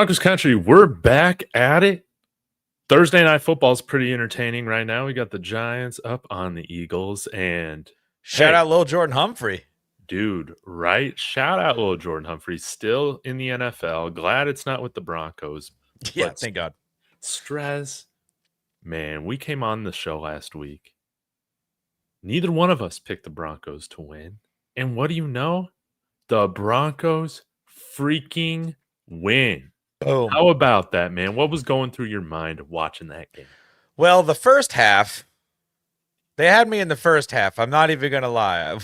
Broncos country, we're back at it. Thursday night football is pretty entertaining right now. We got the Giants up on the Eagles, and Shout out Lil Jordan Humphrey. dude, right? Shout out little Jordan Humphrey, still in the NFL. Glad it's not with the Broncos. Yeah, But thank God. Strez, man, we came on the show last week. Neither one of us picked the Broncos to win. And what do you know? The Broncos freaking win. Boom. How about that, man? What was going through your mind watching that game? Well, the first half, they had me in the first half. I'm not even gonna lie.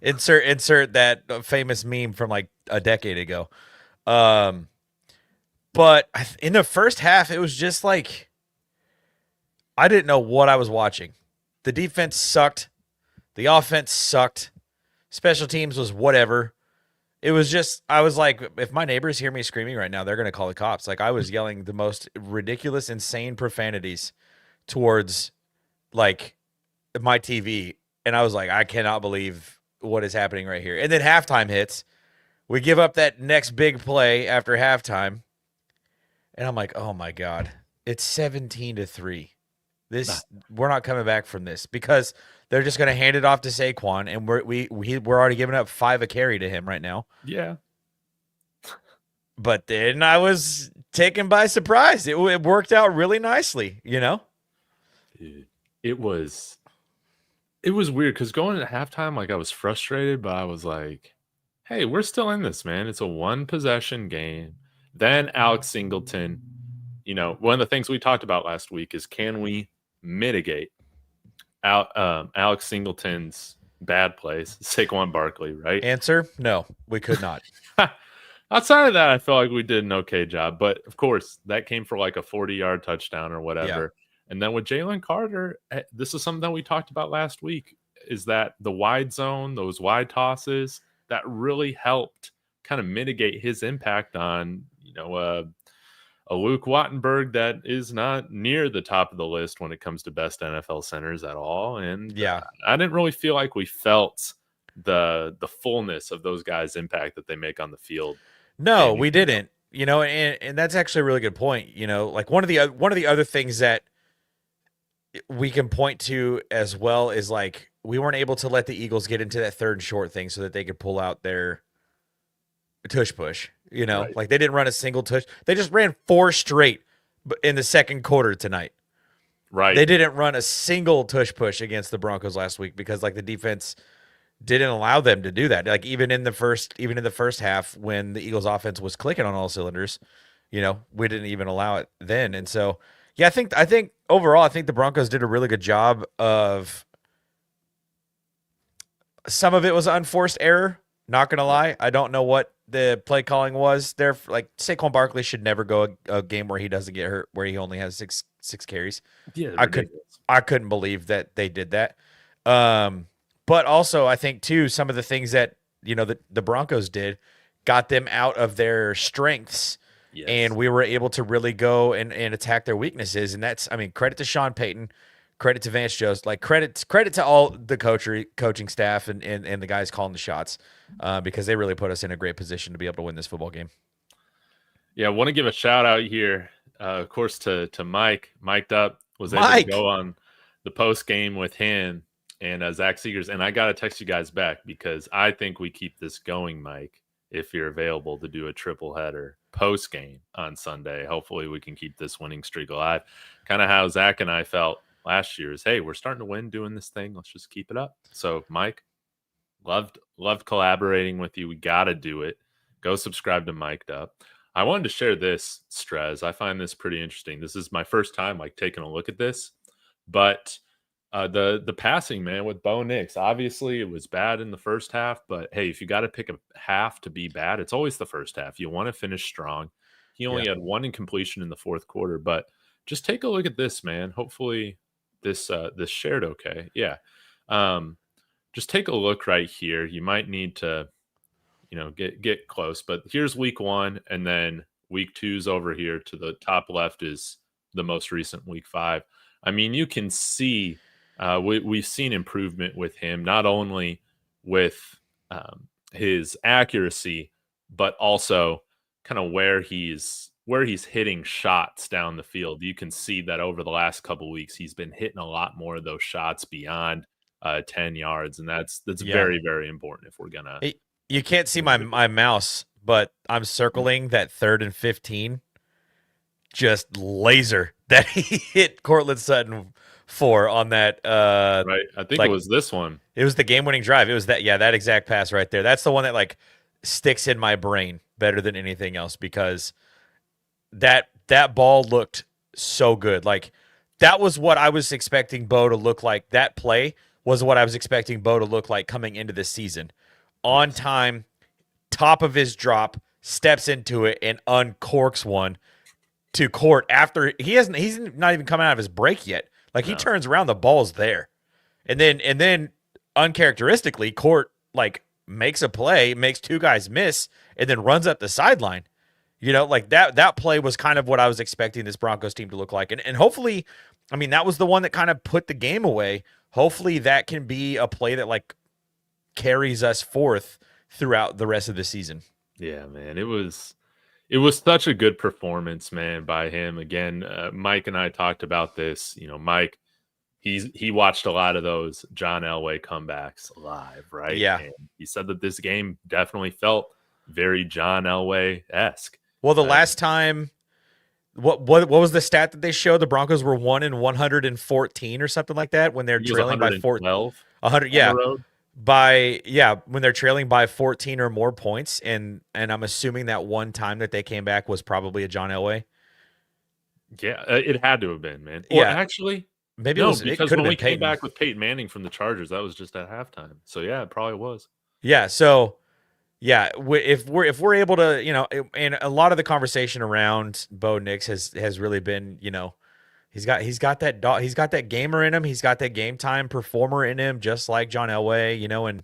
Insert that famous meme from like a decade ago. But in the first half, it was just like I didn't know what I was watching. The defense sucked. The offense sucked. Special teams was whatever. It was just, I was like, if my neighbors hear me screaming right now, they're going to call the cops. Like, I was yelling the most ridiculous, insane profanities towards, like, my TV. And I was like, I cannot believe what is happening right here. And then halftime hits. We give up that next big play after halftime. And I'm like, oh, my God. It's 17-3. We're not coming back from this because they're just going to hand it off to Saquon, and we're already giving up 5 a carry to him right now. Yeah. But then I was taken by surprise. It worked out really nicely, you know? Dude, it was weird because going at halftime, like I was frustrated, but I was like, hey, we're still in this, man. It's a 1-possession game. Then Alex Singleton, one of the things we talked about last week is can we mitigate Alex Singleton's bad plays, Saquon Barkley, right? Answer, no, we could not. Outside of that, I feel like we did an okay job. But, of course, that came for like a 40-yard touchdown or whatever. Yeah. And then with Jalen Carter, this is something that we talked about last week, is that the wide zone, those wide tosses, that really helped kind of mitigate his impact on, a Luke Wattenberg that is not near the top of the list when it comes to best NFL centers at all. And yeah, I didn't really feel like we felt the fullness of those guys' impact that they make on the field. No, we didn't. And that's actually a really good point. Like one of the other things that we can point to as well is like we weren't able to let the Eagles get into that third and short thing so that they could pull out their tush push. Right. Like they didn't run a single tush. They just ran 4 straight in the second quarter tonight. Right. They didn't run a single tush push against the Broncos last week because like the defense didn't allow them to do that. Like even in the first half when the Eagles offense was clicking on all cylinders, we didn't even allow it then. And so, yeah, I think overall, I think the Broncos did a really good job of some of it was unforced error. Not going to lie. I don't know what the play calling was there. Like Saquon Barkley should never go a game where he doesn't get hurt, where he only has six carries. Yeah, I couldn't believe that they did that. But also I think too, some of the things that, the Broncos did got them out of their strengths. Yes. And we were able to really go and attack their weaknesses. And that's, credit to Sean Payton, credit to Vance Joseph, like credit to all the coaching staff and the guys calling the shots, because they really put us in a great position to be able to win this football game. Yeah, I want to give a shout out here, of course, to Mike. Mic'd up, was able to go on the post game with him and Zach Seegers. And I got to text you guys back because I think we keep this going, Mike, if you're available to do a triple header post game on Sunday. Hopefully we can keep this winning streak alive. Kind of how Zach and I felt last year is, hey, we're starting to win doing this thing. Let's just keep it up. So, Mike, loved collaborating with you. We got to do it. Go subscribe to Mic'd Up. I wanted to share this, Strez. I find this pretty interesting. This is my first time taking a look at this. But the passing, man, with Bo Nix, obviously it was bad in the first half. But, hey, if you got to pick a half to be bad, it's always the first half. You want to finish strong. He only had 1 incompletion in the fourth quarter. But just take a look at this, man. Hopefully this shared okay. Yeah. Just take a look right here. You might need to, get close, but here's week 1. And then week 2's over here to the top left is the most recent week 5. You can see, we've seen improvement with him, not only with his accuracy, but also kind of where he's hitting shots down the field, you can see that over the last couple weeks he's been hitting a lot more of those shots beyond 10 yards, and that's Yeah. very, very important if we're gonna. You can't see my mouse, but I'm circling that 3rd and 15. Just laser that he hit Cortland Sutton for on that. Right, I think it was this one. It was the game-winning drive. It was that exact pass right there. That's the one that like sticks in my brain better than anything else because that ball looked so good. Like that was what I was expecting Bo to look like. That play was what I was expecting Bo to look like coming into this season. On time, top of his drop, steps into it and uncorks one to Court after he's not even coming out of his break yet. Like he turns around, the ball's there. And then uncharacteristically, Court like makes a play, makes 2 guys miss, and then runs up the sideline. You know, like that play was kind of what I was expecting this Broncos team to look like. And hopefully, I mean, that was the one that kind of put the game away. Hopefully that can be a play that like carries us forth throughout the rest of the season. Yeah, man. It was such a good performance, man, by him. Again, Mike and I talked about this. You know, Mike, he watched a lot of those John Elway comebacks live, right? Yeah. And he said that this game definitely felt very John Elway-esque. Well, the last time, what was the stat that they showed? The Broncos were 1-114 or something like that when they're trailing by 14. 100, yeah. When they're trailing by 14 or more points, and I'm assuming that one time that they came back was probably a John Elway. Yeah, it had to have been, man. Or actually, maybe no, it because could when have we been Peyton. came back with Peyton Manning from the Chargers, that was just at halftime. So yeah, it probably was. Yeah, so yeah, if we're able to, you know, and a lot of the conversation around Bo Nix has really been, you know, he's got that dog, he's got that gamer in him, he's got that game time performer in him, just like John Elway, you know, and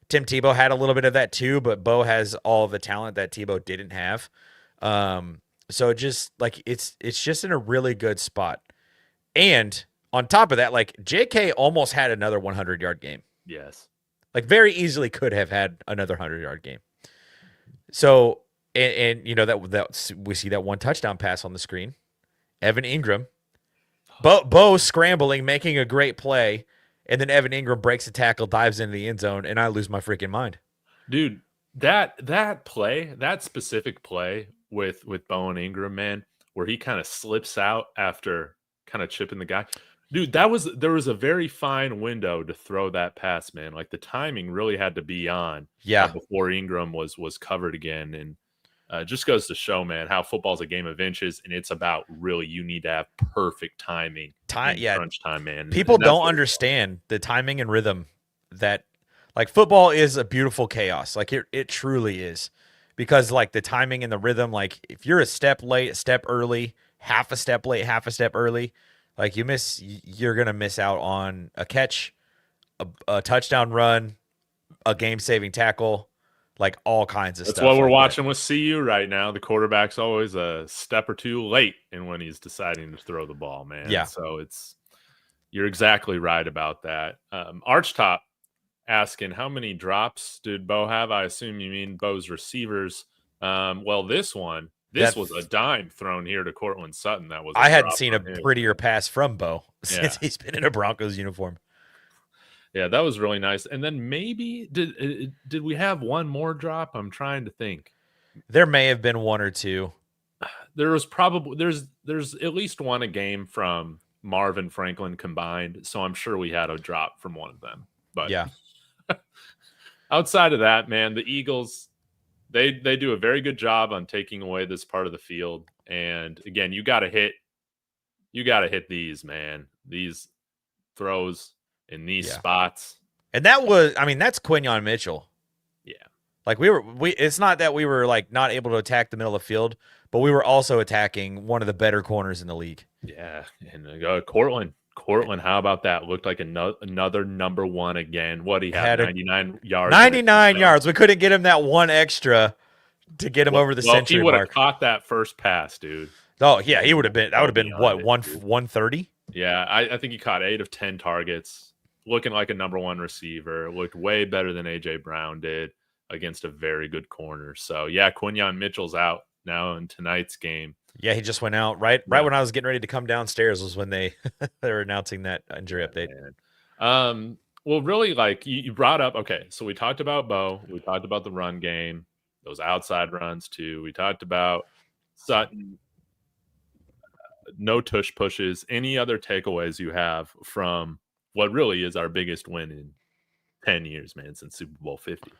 Tim Tebow had a little bit of that too, but Bo has all of the talent that Tebow didn't have. So just like it's just in a really good spot. And on top of that, like JK almost had another 100-yard game. Yes. Like very easily could have had another 100-yard game. So, and you know, that we see that one touchdown pass on the screen. Evan Ingram, Bo scrambling, making a great play. And then Evan Ingram breaks a tackle, dives into the end zone, and I lose my freaking mind. Dude, that play, that specific play with Bo and Ingram, man, where he kind of slips out after kind of chipping the guy. Dude, there was a very fine window to throw that pass, man. Like the timing really had to be on before Ingram was covered again. And just goes to show, man, how football's a game of inches, and it's about really you need to have perfect timing. Crunch time, man. People don't understand the timing and rhythm that like football is a beautiful chaos. Like it truly is. Because like the timing and the rhythm, like if you're a step late, a step early, half a step late, half a step early, like you're going to miss out on a catch, a touchdown run, a game-saving tackle, like all kinds of stuff. That's what we're watching with CU right now. The quarterback's always a step or two late in when he's deciding to throw the ball, man. Yeah. So you're exactly right about that. Archtop asking, how many drops did Bo have? I assume you mean Bo's receivers. Well, this was a dime thrown here to Cortland Sutton. I hadn't seen a prettier pass from Bo since he's been in a Broncos uniform. Yeah, that was really nice. And then maybe did we have one more drop? I'm trying to think. There may have been one or two. There was probably there's at least one a game from Marvin Franklin combined, so I'm sure we had a drop from one of them. But yeah, outside of that, man, the Eagles they do a very good job on taking away this part of the field. And again, you got to hit these, man. These throws in these spots. And that's Quinyon Mitchell. Yeah. Like it's not that we were like not able to attack the middle of the field, but we were also attacking one of the better corners in the league. Yeah. And Cortland, how about that? Looked like another number one again. What he had 99 yards. 99 yards. We couldn't get him that one extra to get him over the century he would have mark. caught that first pass, dude. Oh yeah, he would have been. That would have been what 130. Yeah, I think he caught 8 of 10 targets. Looking like a number one receiver, looked way better than A.J. Brown did against a very good corner. So, yeah, Quinyon Mitchell's out. Yeah. in tonight's game. Yeah, he just went out right when I was getting ready to come downstairs was when they were announcing that injury update. Man. Well, really, like you brought up. Okay, so we talked about Bo. We talked about the run game, those outside runs too. We talked about Sutton. No tush pushes. Any other takeaways you have from what really is our biggest win in 10 years, man, since Super Bowl 50?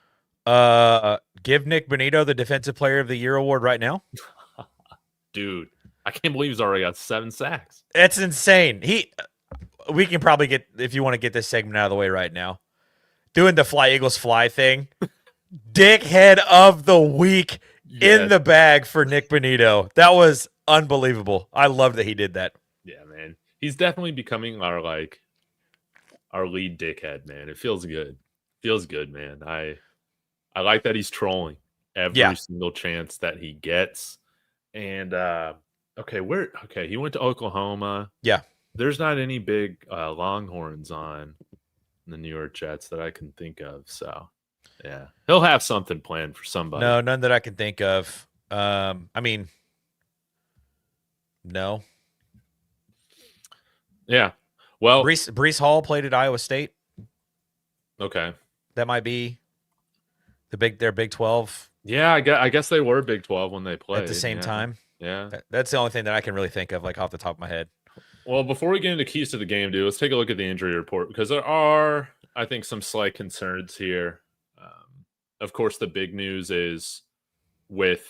Give Nick Bonito the Defensive Player of the Year award right now. Dude, I can't believe he's already got 7 sacks. That's insane. We can probably get, if you want to get this segment out of the way right now, doing the Fly Eagles Fly thing. Dickhead of the week in the bag for Nick Bonito. That was unbelievable. I love that he did that. Yeah, man. He's definitely becoming our lead dickhead, man. It feels good. Feels good, man. I like that he's trolling every single chance that he gets. And he went to Oklahoma. Yeah. There's not any big Longhorns on the New York Jets that I can think of. So, yeah, he'll have something planned for somebody. No, none that I can think of. I mean, no. Yeah. Well, Breece Hall played at Iowa State. Okay. That might be their Big 12. Yeah, I guess they were Big 12 when they played at the same time. Yeah. That's the only thing that I can really think of, like off the top of my head. Well, before we get into keys to the game, dude, let's take a look at the injury report because there are, I think, some slight concerns here. Of course, the big news is with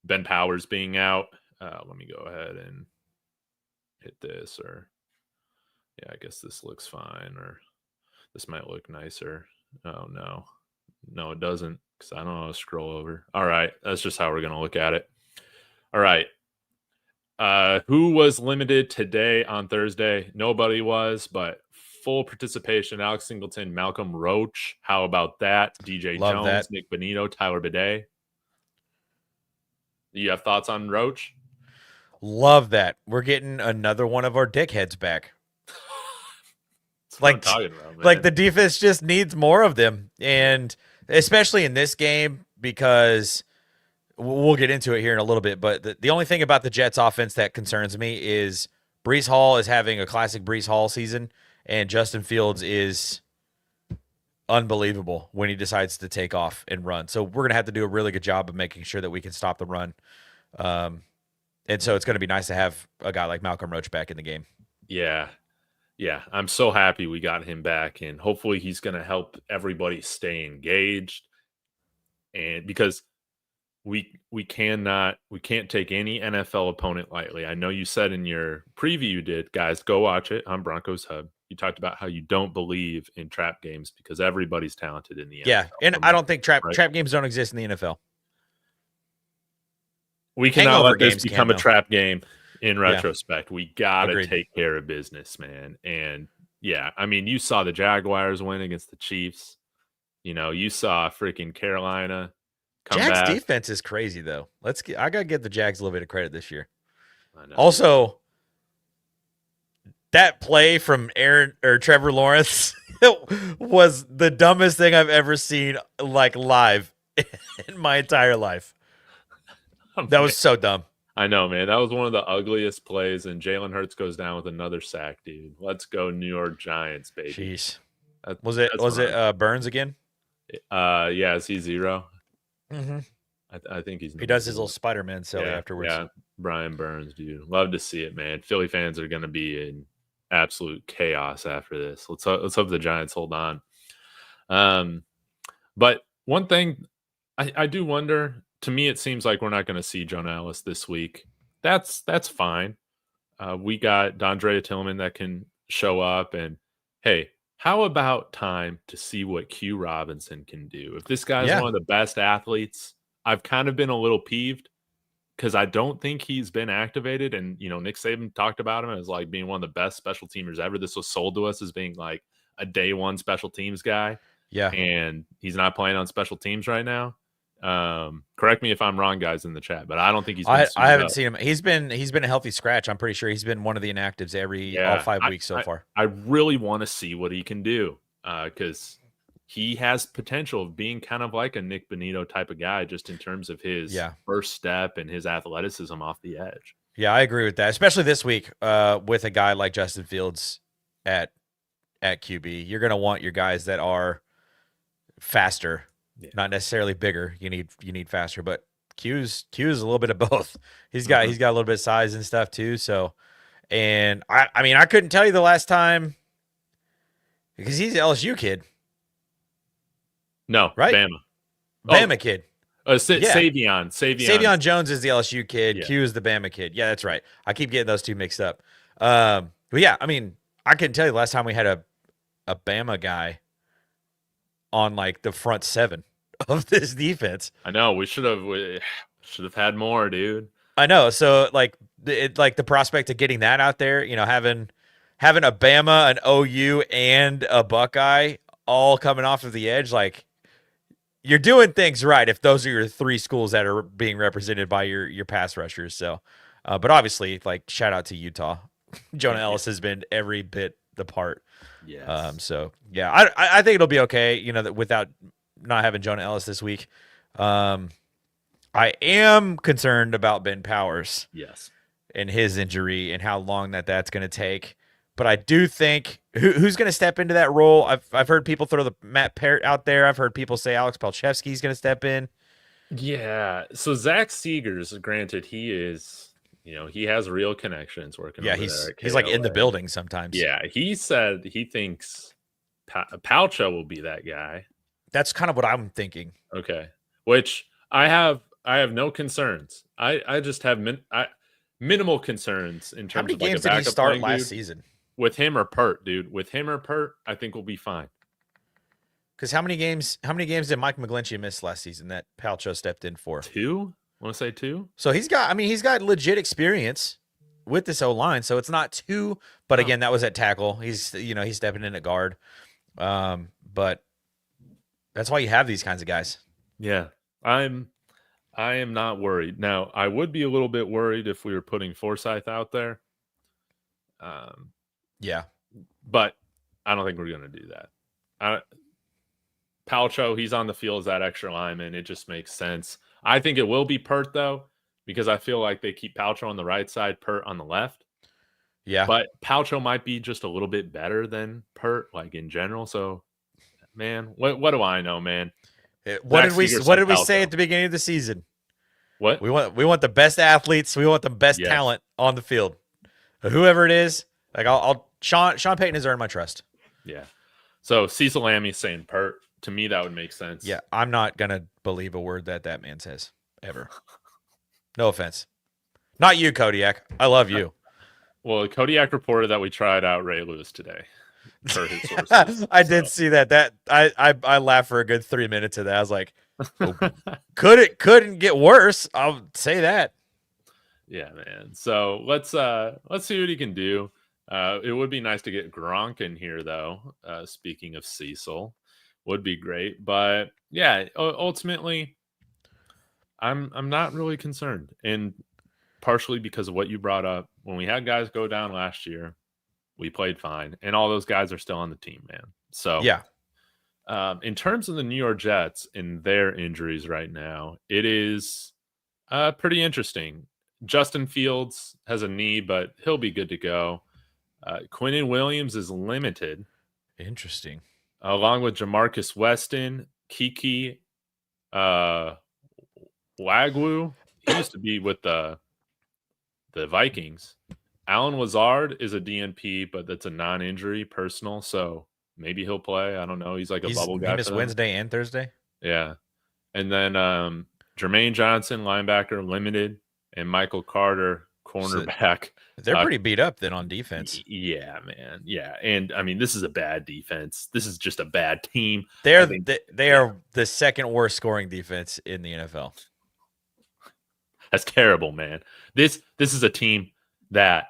Ben Powers being out. Let me go ahead and hit this, I guess this looks fine, or this might look nicer. Oh, no, it doesn't, because I don't know how to scroll over. All right, that's just how we're going to look at it. All right. Who was limited today on Thursday? Nobody was, but full participation. Alex Singleton, Malcolm Roach. How about that? DJ Love Jones, that. Nick Bonito, Tyler Bidet. You have thoughts on Roach? Love that. We're getting another one of our dickheads back. Like, talking about, man. Like the defense just needs more of them, and especially in this game, because we'll get into it here in a little bit. But the only thing about the Jets offense that concerns me is Breece Hall is having a classic Breece Hall season, and Justin Fields is unbelievable when he decides to take off and run. So we're going to have to do a really good job of making sure that we can stop the run. And so it's going to be nice to have a guy like Malcolm Roach back in the game. Yeah. Yeah, I'm so happy we got him back, and hopefully he's going to help everybody stay engaged. And because we can't take any NFL opponent lightly. I know you said in your preview you did, guys, go watch it on Broncos Hub. You talked about how you don't believe in trap games because everybody's talented in the NFL. Yeah, and I don't think trap games don't exist in the NFL. We cannot let this become a trap game. In retrospect, we got to take care of business, man. And yeah, I mean, you saw the Jaguars win against the Chiefs. You know, you saw freaking Carolina come back. Jags defense is crazy, though. I got to give the Jags a little bit of credit this year. I know. Also, that play from Trevor Lawrence was the dumbest thing I've ever seen, like, live in my entire life. That was so dumb. I know, man. That was one of the ugliest plays, and Jalen Hurts goes down with another sack, dude. Let's go, New York Giants, baby. Jeez. Was it Burns again? Yeah, is he 0? Mm-hmm. I think he's. He does his little Spider-Man celly afterwards. Yeah, Brian Burns, dude. Love to see it, man. Philly fans are going to be in absolute chaos after this. Let's hope the Giants hold on. But one thing I do wonder. To me, it seems like we're not going to see Jonah Ellis this week. That's fine. We got Dondrea Tillman that can show up. And, hey, how about time to see what Q Robinson can do? If this guy's one of the best athletes, I've kind of been a little peeved because I don't think he's been activated. And, you know, Nick Saban talked about him as, like, being one of the best special teamers ever. This was sold to us as being, like, a day one special teams guy. Yeah. And he's not playing on special teams right now. Correct me if I'm wrong, guys, in the chat, but I don't think he's been I haven't seen him. He's been a healthy scratch. I'm pretty sure he's been one of the inactives all 5 weeks so far. I really want to see what he can do because he has potential of being kind of like a Nick Bonito type of guy, just in terms of his first step and his athleticism off the edge. Yeah, I agree with that, especially this week with a guy like Justin Fields at QB. You're going to want your guys that are faster, not necessarily bigger. You need faster, but Q's a little bit of both. He's got a little bit of size and stuff too. So, and I mean, I couldn't tell you the last time because he's an LSU kid. No, right? Bama kid. Savion Jones is the LSU kid. Yeah. Q is the Bama kid. Yeah, that's right. I keep getting those two mixed up. But yeah, I mean, I couldn't tell you the last time we had a Bama guy on like the front seven of this defense. I know we should have had more, dude. I know. So like the prospect of getting that out there, having a Bama, an OU, and a Buckeye all coming off of the edge, like. You're doing things right if those are your three schools that are being represented by your pass rushers. So, but obviously, like shout out to Utah. Jonah Ellis has been every bit the part. Yes. So yeah, I think it'll be okay. That without not having Jonah Ellis this week, I am concerned about Ben Powers. Yes. And his injury and how long that's going to take. But I do think who's going to step into that role. I've heard people throw the Matt Parrott out there. I've heard people say Alex Palchevsky's going to step in. Yeah. So Zach Seegers, granted, he is, he has real connections working. Yeah, he's like in the building sometimes. Yeah, he said he thinks Palcho will be that guy. That's kind of what I'm thinking. Okay, which I have no concerns. I just have minimal concerns in terms of how many games did he start last season? With him or Pert, dude. With him or Pert, I think we'll be fine. Because how many games did Mike McGlinchey miss last season that Palcho stepped in for? 2? I want to say 2. So he's got legit experience with this O-line, so it's not 2. But again, that was at tackle. He's stepping in at guard. But that's why you have these kinds of guys. Yeah, I am not worried. Now, I would be a little bit worried if we were putting Forsyth out there. Yeah. But I don't think we're going to do that. Palcho, he's on the field as that extra lineman. It just makes sense. I think it will be Pert, though, because I feel like they keep Palcho on the right side, Pert on the left. Yeah. But Palcho might be just a little bit better than Pert, like in general. So, man, what do I know, man? What did we say at the beginning of the season? What? We want the best athletes. We want the best talent on the field. Whoever it is, like Sean Payton has earned my trust. Yeah. So Cecil Lammy's saying Pert. To me, that would make sense. Yeah, I'm not gonna believe a word that man says ever. No offense. Not you, Kodiak. I love you. Well, Kodiak reported that we tried out Ray Lewis today. Per his sources. I did see that. That I laughed for a good 3 minutes of that. I was like, oh, couldn't get worse. I'll say that. Yeah, man. So let's see what he can do. It would be nice to get Gronk in here, though. Speaking of Cecil, would be great. But yeah, ultimately, I'm not really concerned, and partially because of what you brought up. When we had guys go down last year, we played fine, and all those guys are still on the team, man. So yeah. In terms of the New York Jets and their injuries right now, it is pretty interesting. Justin Fields has a knee, but he'll be good to go. Quinnen Williams is limited. Interesting. Along with Jamarcus Weston, Kiki Wagwu. He used to be with the Vikings. Alan Lazard is a DNP, but that's a non-injury personal, so maybe he'll play. I don't know. He's like a bubble guy. He missed Wednesday and Thursday? Yeah. And then Jermaine Johnson, linebacker, limited, and Michael Carter, cornerback. So they're pretty beat up then on defense. Yeah, man. Yeah. And I mean, this is a bad defense. This is just a bad team. They are the second worst scoring defense in the NFL. That's terrible, man. This is a team that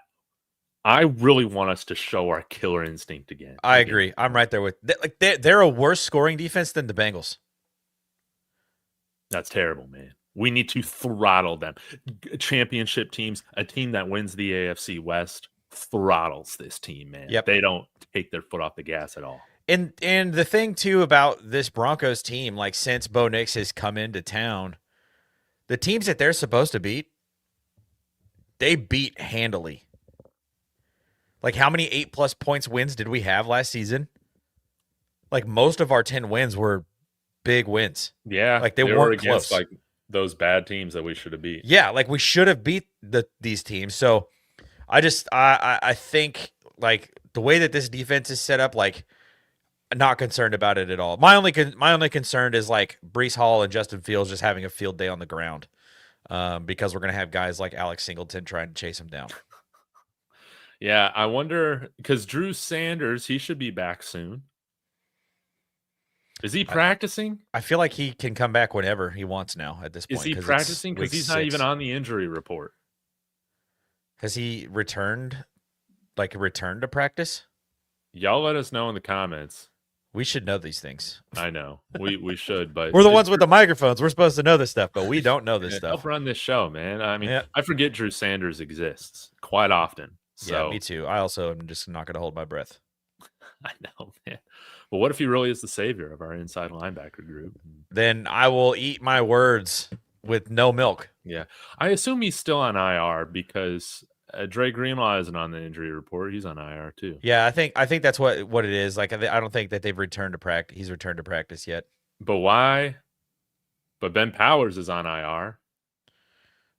I really want us to show our killer instinct again. I agree. I'm right there with they're a worse scoring defense than the Bengals. That's terrible, man. We need to throttle them. Championship teams, a team that wins the AFC West throttles this team, man. Yep. They don't take their foot off the gas at all. And the thing too about this Broncos team, like since Bo Nix has come into town, the teams that they're supposed to beat, they beat handily. Like how many 8+ points wins did we have last season? Like most of our 10 wins were big wins. Yeah, like they were weren't against close. like those bad teams that we should have beat. Yeah, like we should have beat these teams. So I think like the way that this defense is set up, like not concerned about it at all. My only concern is like Breece Hall and Justin Fields just having a field day on the ground, because we're gonna have guys like Alex Singleton trying to chase him down. Yeah, I wonder because Drew Sanders, he should be back soon. Is he practicing? I feel like he can come back whenever he wants now at this point. Is he practicing? Because he's not even on the injury report. Has he returned to practice? Y'all let us know in the comments. We should know these things. I know. We should, but we're the ones with the microphones. We're supposed to know this stuff, but we don't know this stuff. Help run this show, man. I mean, I forget Drew Sanders exists quite often. So. Yeah, me too. I also am just not going to hold my breath. I know, man. Well, what if he really is the savior of our inside linebacker group? Then I will eat my words with no milk. Yeah. I assume he's still on IR because Dre Greenlaw isn't on the injury report. He's on IR too. Yeah, I think that's what it is. Like I don't think that they've returned to practice. He's returned to practice yet. But why? But Ben Powers is on IR.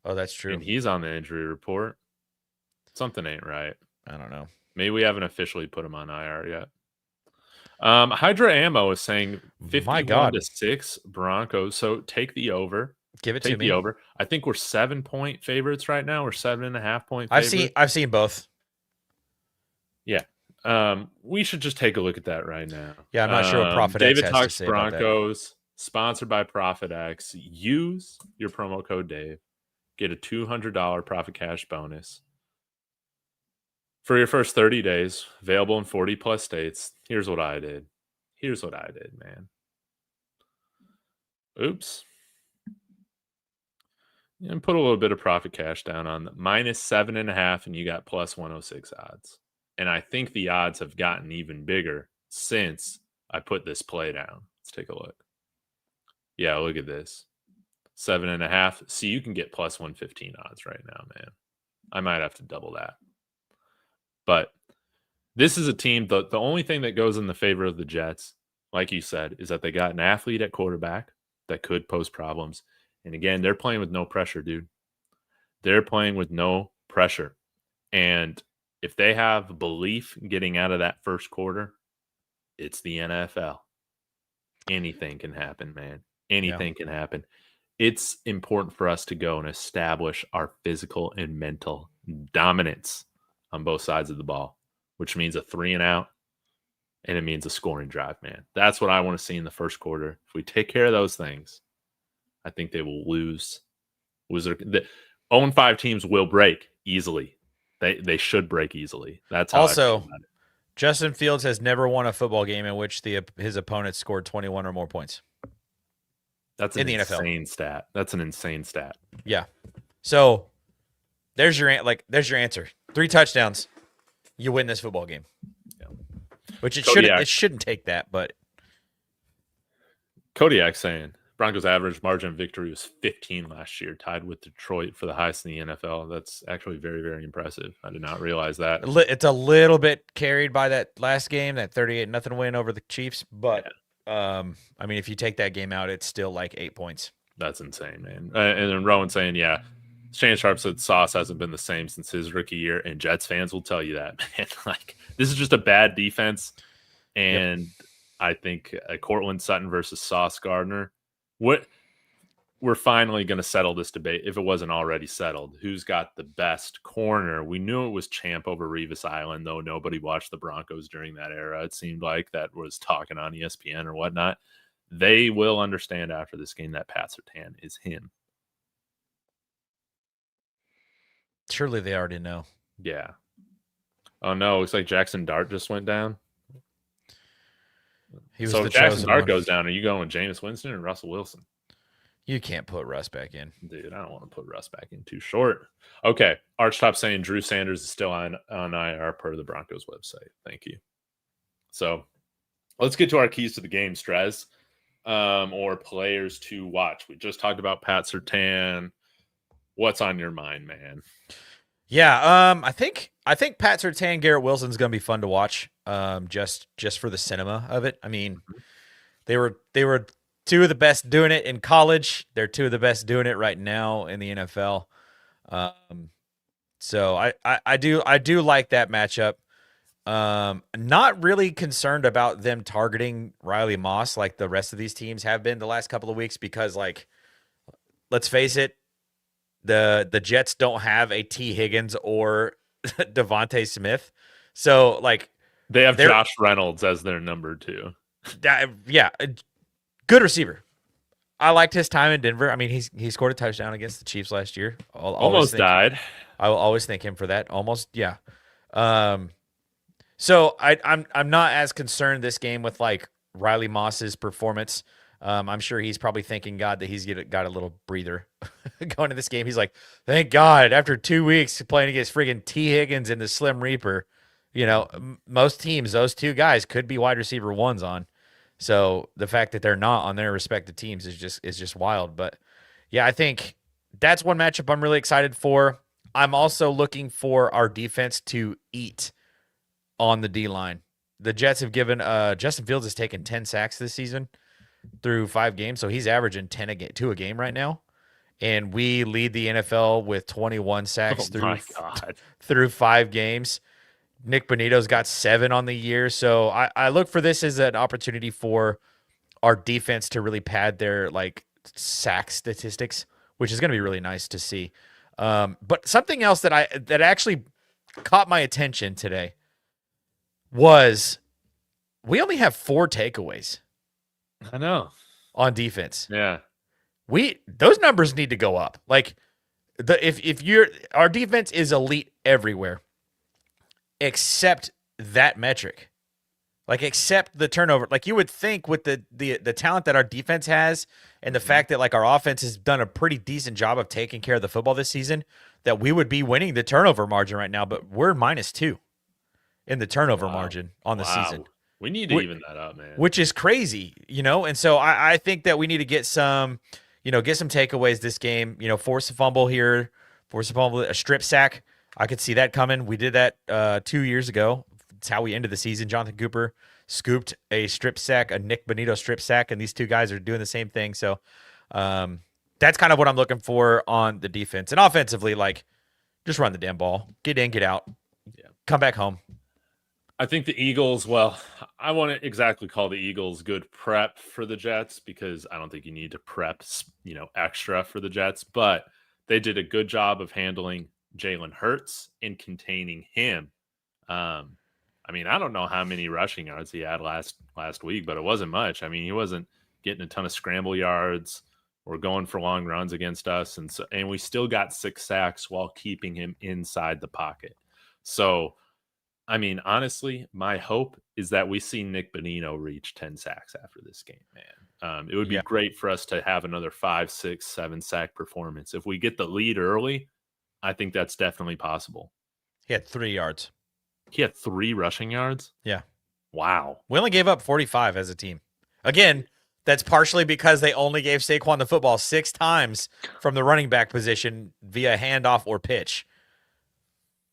Oh, that's true. And he's on the injury report. Something ain't right. I don't know. Maybe we haven't officially put him on IR yet. Hydra Ammo is saying 51-6 Broncos. So take the over. Give it to me. Take the over. I think we're 7-point favorites right now. We're 7.5 point favorites. I've seen both. Yeah. We should just take a look at that right now. Yeah, I'm not sure what Profit David X has Talks to say Broncos, about that. Sponsored by Profit X. Use your promo code Dave. Get a $200 profit cash bonus. For your first 30 days, available in 40 plus states. Here's what I did. Man. Oops. And put a little bit of profit cash down on -7.5, and you got plus 106 odds. And I think the odds have gotten even bigger since I put this play down. Let's take a look. Yeah, look at this. 7.5. See, you can get plus 115 odds right now, man. I might have to double that. But this is a team, the only thing that goes in the favor of the Jets, like you said, is that they got an athlete at quarterback that could pose problems. And again, they're playing with no pressure, dude. They're playing with no pressure. And if they have belief getting out of that first quarter, it's the NFL. Anything can happen, man. Anything can happen. It's important for us to go and establish our physical and mental dominance on both sides of the ball, which means a 3-and-out, and it means a scoring drive, man. That's what I want to see in the first quarter. If we take care of those things, I think they will lose. The 0-5 teams will break easily. They should break easily. That's how also, I feel about it. Justin Fields has never won a football game in which his opponent scored 21 or more points. That's an insane stat. That's an insane stat. Yeah. So there's your answer. 3 touchdowns, you win this football game. Yeah. Which it shouldn't take that, but Kodiak saying Broncos' average margin of victory was 15 last year, tied with Detroit for the highest in the NFL. That's actually very, very impressive. I did not realize that. It's a little bit carried by that last game, that 38-0 win over the Chiefs. But, I mean, if you take that game out, it's still like 8 points. That's insane, man. And then Rowan saying, Shane Sharp said Sauce hasn't been the same since his rookie year, and Jets fans will tell you that, man. Like, this is just a bad defense. And I think Cortland Sutton versus Sauce Gardner, we're finally going to settle this debate if it wasn't already settled. Who's got the best corner? We knew it was Champ over Revis Island, though nobody watched the Broncos during that era. It seemed like that was talking on ESPN or whatnot. They will understand after this game that Pat Surtain is him. Surely they already know. Yeah. Oh, no. Looks like Jackson Dart just went down. So if Jackson Dart goes down, are you going with Jameis Winston or Russell Wilson? You can't put Russ back in. Dude, I don't want to put Russ back in. Too short. Okay. Archtop saying Drew Sanders is still on IR per the Broncos website. Thank you. So let's get to our keys to the game, Strez, or players to watch. We just talked about Pat Surtain. What's on your mind, man? Yeah, I think Pat Surtain, Garrett Wilson's going to be fun to watch. Just for the cinema of it. I mean, they were two of the best doing it in college. They're two of the best doing it right now in the NFL. So I do like that matchup. Not really concerned about them targeting Riley Moss like the rest of these teams have been the last couple of weeks because, like, let's face it, the Jets don't have a T. Higgins or Devontae Smith. So, like, they have Josh Reynolds as their number 2. Yeah, good receiver. I liked his time in Denver. I mean, he scored a touchdown against the Chiefs last year. Almost died. I will always thank him for that. Almost, yeah. So I'm not as concerned this game with like Riley Moss's performance. I'm sure he's probably thanking God that he's got a little breather going to this game. He's like, thank God, after 2 weeks playing against friggin' T. Higgins and the Slim Reaper, you know, most teams, those two guys could be wide receiver ones on. So the fact that they're not on their respective teams is just wild. But yeah, I think that's one matchup I'm really excited for. I'm also looking for our defense to eat on the D-line. The Jets have given Justin Fields has taken 10 sacks this season through 5 games, so he's averaging 2 a game right now. And we lead the NFL with 21 sacks through 5 games. Nick Bonito's got 7 on the year. So I look for this as an opportunity for our defense to really pad their like sack statistics, which is going to be really nice to see. But something else that actually caught my attention today was we only have 4 takeaways. I know. On defense. Yeah. Those numbers need to go up. Like our defense is elite everywhere except that metric. Like except the turnover. Like you would think with the talent that our defense has and the fact that like our offense has done a pretty decent job of taking care of the football this season that we would be winning the turnover margin right now, but we're -2 in the turnover margin on the season. We need to even that up, man. Which is crazy, you know? And so I think that we need to get some takeaways this game, force a fumble here, a strip sack. I could see that coming. We did that 2 years ago. It's how we ended the season. Jonathan Cooper scooped a strip sack, a Nick Bonito strip sack, and these two guys are doing the same thing. So that's kind of what I'm looking for on the defense. And offensively, like, just run the damn ball. Get in, get out. Yeah. Come back home. I think the Eagles, well, I wouldn't exactly call the Eagles good prep for the Jets because I don't think you need to prep, extra for the Jets, but they did a good job of handling Jalen Hurts and containing him. I mean, I don't know how many rushing yards he had last week, but it wasn't much. I mean, he wasn't getting a ton of scramble yards or going for long runs against us, and we still got 6 sacks while keeping him inside the pocket. So, I mean, honestly, my hope is that we see Nick Bonito reach 10 sacks after this game, man. It would be great for us to have another 5, 6, 7 sack performance. If we get the lead early, I think that's definitely possible. He had 3 yards. He had 3 rushing yards? Yeah. Wow. We only gave up 45 as a team. Again, that's partially because they only gave Saquon the football 6 times from the running back position via handoff or pitch.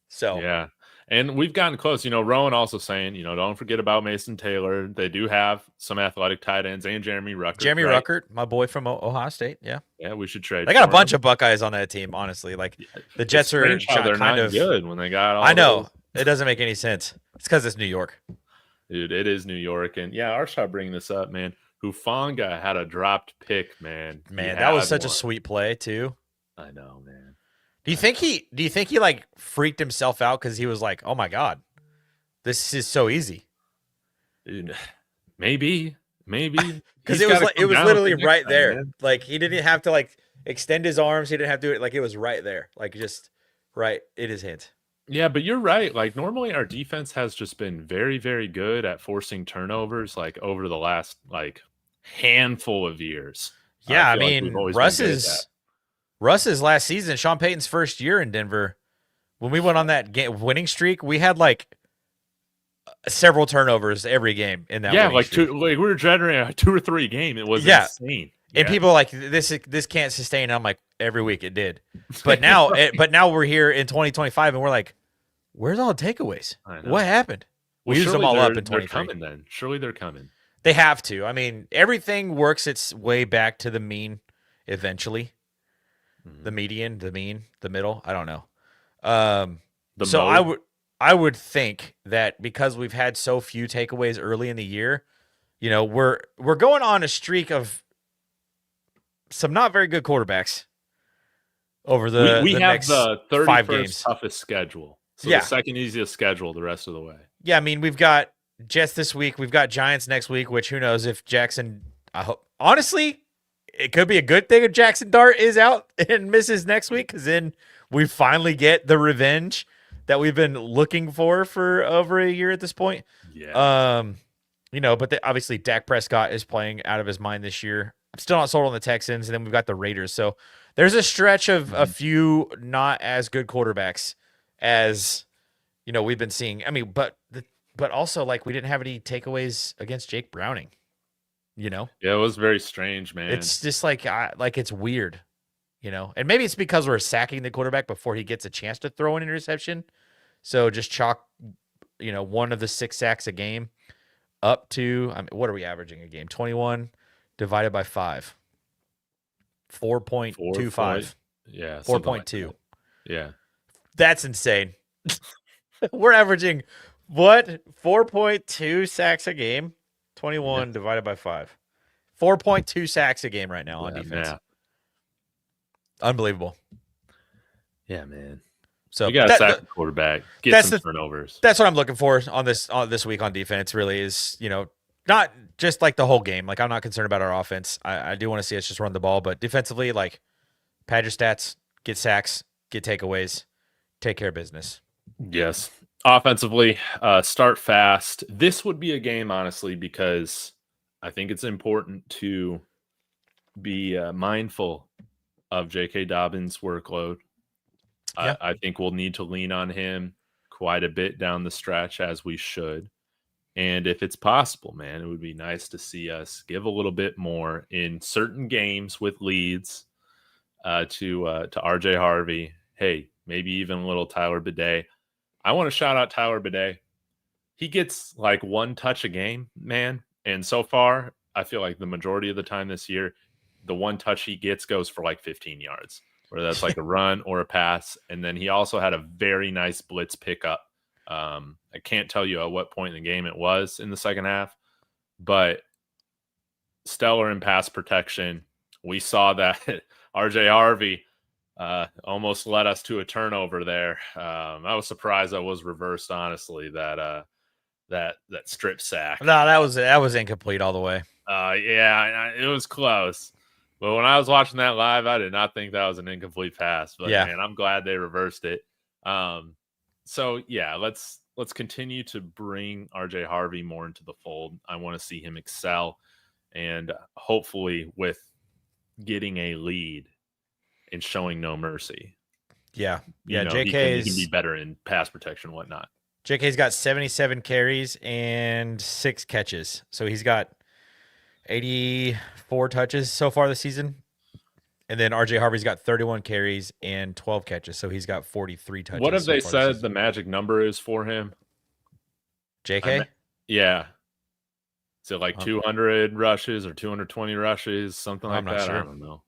So yeah. And we've gotten close. Rowan also saying, don't forget about Mason Taylor. They do have some athletic tight ends and Jeremy Ruckert. Jeremy Ruckert, my boy from Ohio State. Yeah. Yeah, we should trade. They got a bunch of Buckeyes on that team, honestly. Like the Jets are they're kind of good when they got all I know. It doesn't make any sense. It's because it's New York. Dude, it is New York. And yeah, Arshad bringing this up, man. Hufanga had a dropped pick, man. Man, that was such a sweet play, too. I know, man. Do you think he like freaked himself out because he was like, oh my God, this is so easy? Dude, maybe. Because it was literally right there. Man. Like he didn't have to like extend his arms. He didn't have to do it. Like it was right there. Like just right in his hands. Yeah, but you're right. Like normally our defense has just been very, very good at forcing turnovers like over the last like handful of years. Yeah, I mean, Russ's last season, Sean Payton's first year in Denver, when we went on that winning streak, we had like several turnovers every game in that. Yeah, winning streak. we were generating a 2 or 3 game. It was insane. And people are like, this can't sustain. I'm like, every week it did. But now we're here in 2025 and we're like, where's all the takeaways? What happened? We used them all up in 23. They're coming then. Surely they're coming. They have to. I mean, everything works its way back to the mean eventually. Mm-hmm. The median, the mean, the middle. I don't know. I would think that because we've had so few takeaways early in the year, we're going on a streak of some not very good quarterbacks over the we the have next the 31st 5 games. toughest schedule. So the second easiest schedule the rest of the way. Yeah, I mean, we've got Jets this week. We've got Giants next week, which who knows if Jackson – I hope honestly, it could be a good thing if Jackson Dart is out and misses next week because then we finally get the revenge that we've been looking for over a year at this point. Yeah. But obviously Dak Prescott is playing out of his mind this year. I'm still not sold on the Texans, and then we've got the Raiders. So there's a stretch of a few not as good quarterbacks as we've been seeing. I mean, but also like we didn't have any takeaways against Jake Browning. Yeah, it was very strange, man. It's just like it's weird, and maybe it's because we're sacking the quarterback before he gets a chance to throw an interception. So just chalk, one of the 6 sacks a game up to, I mean, what are we averaging a game? 21 divided by 5. 4.25. Yeah. 4.2. Like yeah. That's insane. We're averaging what? 4.2 sacks a game? 21 divided by 5. 4.2 sacks a game right now on defense. Yeah. Unbelievable. Yeah, man. So you got to sack the quarterback, get some turnovers. That's what I'm looking for on this week on defense. Really is not just like the whole game. Like I'm not concerned about our offense. I do want to see us just run the ball, but defensively, like pad your stats, get sacks, get takeaways, take care of business. Yes. Offensively, start fast. This would be a game, honestly, because I think it's important to be mindful of J.K. Dobbins' workload. Yeah. I think we'll need to lean on him quite a bit down the stretch, as we should. And if it's possible, man, it would be nice to see us give a little bit more in certain games with leads to RJ Harvey. Hey, maybe even a little Tyler Bidet. I want to shout out Tyler Bidet. He gets like 1 touch a game, man. And so far, I feel like the majority of the time this year, the 1 touch he gets goes for like 15 yards, whether that's like a run or a pass. And then he also had a very nice blitz pickup. I can't tell you at what point in the game it was in the second half, but stellar in pass protection. We saw that RJ Harvey almost led us to a turnover there. I was surprised that was reversed, honestly, that strip sack. No, that was incomplete all the way. Yeah, it was close. But when I was watching that live, I did not think that was an incomplete pass. But man, I'm glad they reversed it. So yeah, let's continue to bring RJ Harvey more into the fold. I want to see him excel, and hopefully with getting a lead and showing no mercy. Yeah. JK can be better in pass protection and whatnot. JK's got 77 carries and 6 catches. So he's got 84 touches so far this season. And then RJ Harvey's got 31 carries and 12 catches. So he's got 43 touches. What have they said the magic number is for him? JK? Yeah. Is it like 200 rushes or 220 rushes, something like that? Sure. I don't know.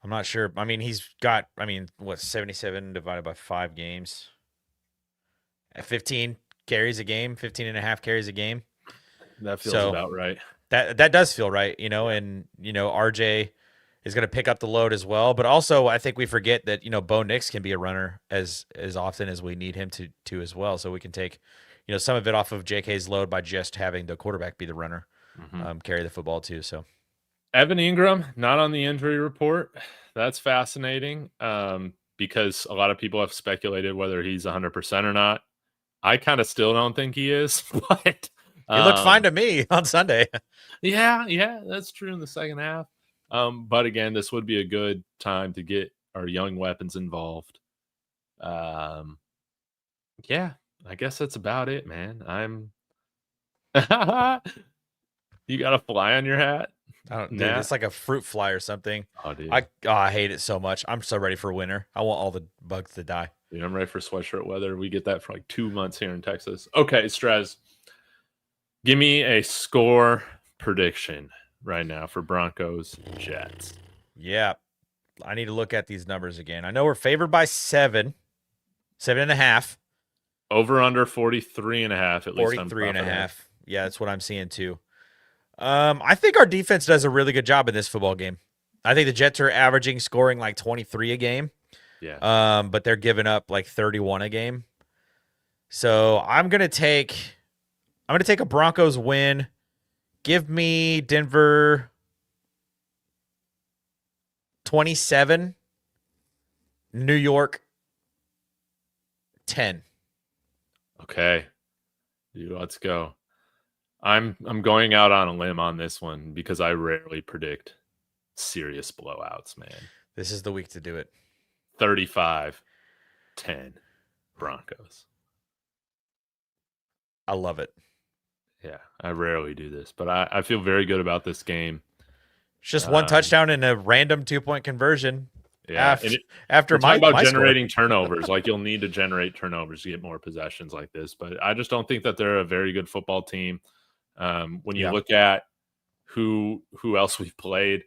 I'm not sure. I mean, he's got, 77 divided by 5 games. At 15 carries a game, 15 and a half carries a game. That feels about right. That does feel right, and RJ is going to pick up the load as well. But also, I think we forget that Bo Nix can be a runner as often as we need him to as well. So we can take some of it off of JK's load by just having the quarterback be the runner, carry the football too. So Evan Ingram not on the injury report. That's fascinating because a lot of people have speculated whether he's 100% or not. I kind of still don't think he is, but he looked fine to me on Sunday. Yeah, that's true in the second half. But again, this would be a good time to get our young weapons involved. Yeah, I guess that's about it, man. You got a fly on your hat? Dude, it's like a fruit fly or something. Oh, dude. I hate it so much. I'm so ready for winter. I want all the bugs to die. Dude, I'm ready for sweatshirt weather. We get that for like 2 months here in Texas. Okay, Strez, give me a score prediction right now for Broncos Jets. Yeah. I need to look at these numbers again. I know we're favored by 7.5. Over under 43.5, at least. 43.5. Yeah, that's what I'm seeing too. I think our defense does a really good job in this football game. I think the Jets are averaging scoring like 23 a game. Yeah. But they're giving up like 31 a game. So I'm gonna take a Broncos win. Give me Denver 27, New York 10. Okay. Dude, let's go. I'm going out on a limb on this one because I rarely predict serious blowouts, man. This is the week to do it. 35-10 Broncos. I love it. Yeah, I rarely do this, but I feel very good about this game. It's just one touchdown and a random 2-point conversion. Yeah, after my about generating turnovers, like you'll need to generate turnovers to get more possessions like this. But I just don't think that they're a very good football team. When you look at who else we've played,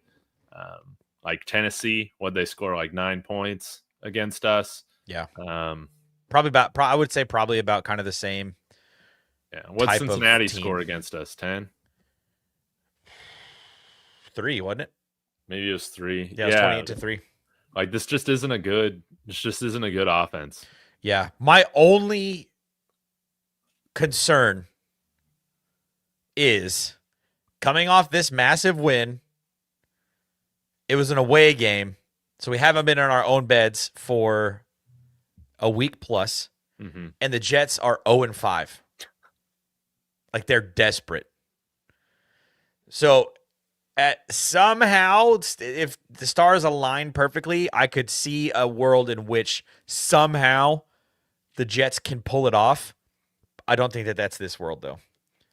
like Tennessee, what they score like 9 points against us. Yeah, I would say probably about kind of the same. Yeah, what Cincinnati score against us? 10, 3, wasn't it? Maybe it was 3. Yeah, it was 28-3. Like this just isn't a good offense. Yeah. My only concern is coming off this massive win. It was an away game, so we haven't been in our own beds for a week plus, and the Jets are 0-5. Like they're desperate. So somehow, if the stars align perfectly, I could see a world in which somehow the Jets can pull it off. I don't think that that's this world, though.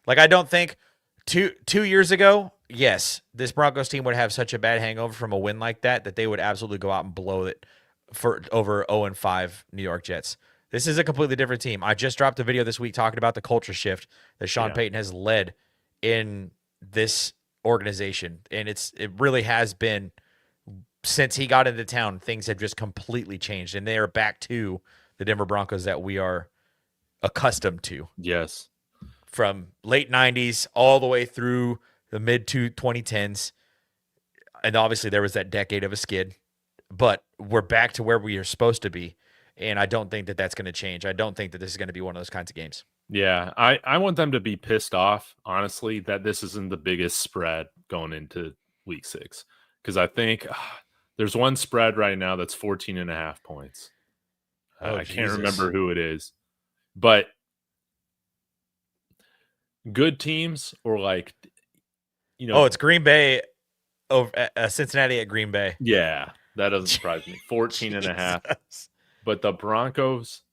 Like, I don't think 2 years ago, yes, this Broncos team would have such a bad hangover from a win like that they would absolutely go out and blow it for over 0-5 New York Jets. This is a completely different team. I just dropped a video this week talking about the culture shift that Sean Payton has led in this organization, and it really has been since he got into town. Things have just completely changed, and they are back to the Denver Broncos that we are accustomed to. Yes, from late 90s all the way through the mid 2010s, and obviously there was that decade of a skid, but we're back to where we are supposed to be, and I don't think that that's going to change. I don't think that this is going to be one of those kinds of games. Yeah, I want them to be pissed off, honestly, that this isn't the biggest spread going into week 6. Because I think there's one spread right now that's 14.5 points. I can't remember who it is. But good teams or like, it's Green Bay over Cincinnati at Green Bay. Yeah, that doesn't surprise me. 14.5. But the Broncos,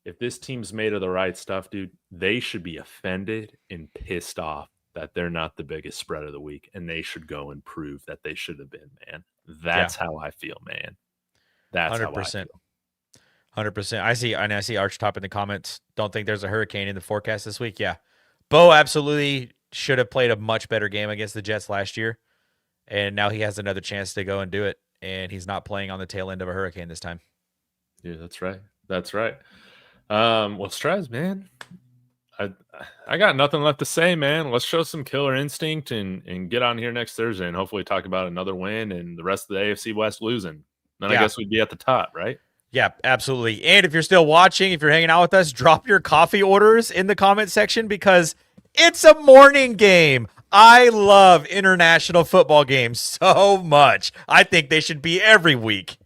if this team's made of the right stuff, dude, they should be offended and pissed off that they're not the biggest spread of the week, and they should go and prove that they should have been, man. That's how I feel, man. That's 100%. How I feel. 100%. I see Archtop in the comments. Don't think there's a hurricane in the forecast this week. Yeah. Bo absolutely should have played a much better game against the Jets last year, and now he has another chance to go and do it, and he's not playing on the tail end of a hurricane this time. Yeah, that's right. That's right. Well, Straz, man, I got nothing left to say, man. Let's show some killer instinct and get on here next Thursday and hopefully talk about another win and the rest of the AFC West losing. Then I guess we'd be at the top, right? Yeah, absolutely. And if you're still watching, if you're hanging out with us, drop your coffee orders in the comment section because it's a morning game. I love international football games so much. I think they should be every week.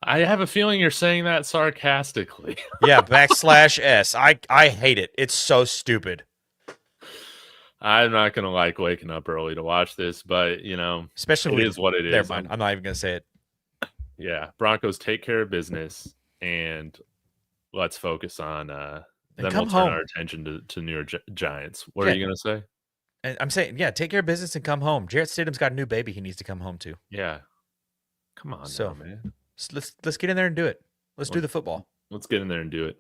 I have a feeling you're saying that sarcastically. Yeah, /S. I hate it. It's so stupid. I'm not going to like waking up early to watch this, but, especially it is what it is. Never mind. I'm not even going to say it. Yeah, Broncos take care of business, and let's focus on And then we'll come turn home. our attention to New York Giants. What are you gonna say? And I'm saying, yeah, take care of business and come home. Jarrett Stidham's got a new baby he needs to come home to. Yeah, come on now, man. Let's get in there and do it. Let's do the football. Let's get in there and do it.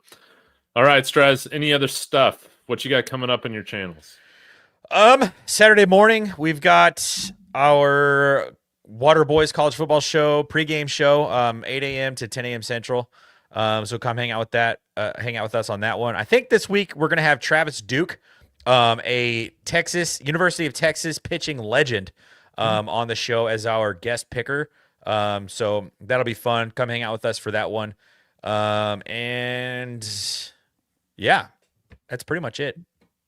All right, Strez. Any other stuff? What you got coming up in your channels? Saturday morning we've got our Water Boys College Football Show pregame show, 8 a.m. to 10 a.m. Central. So come hang out with that. Hang out with us on that one. I think this week we're gonna have Travis Duke, a University of Texas pitching legend, on the show as our guest picker. So that'll be fun. Come hang out with us for that one. And yeah, that's pretty much it.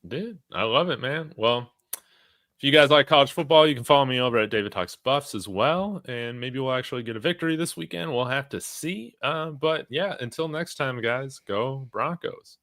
Dude, I love it, man. Well, if you guys like college football, you can follow me over at David Talks Buffs as well. And maybe we'll actually get a victory this weekend. We'll have to see. But yeah, until next time, guys, go Broncos.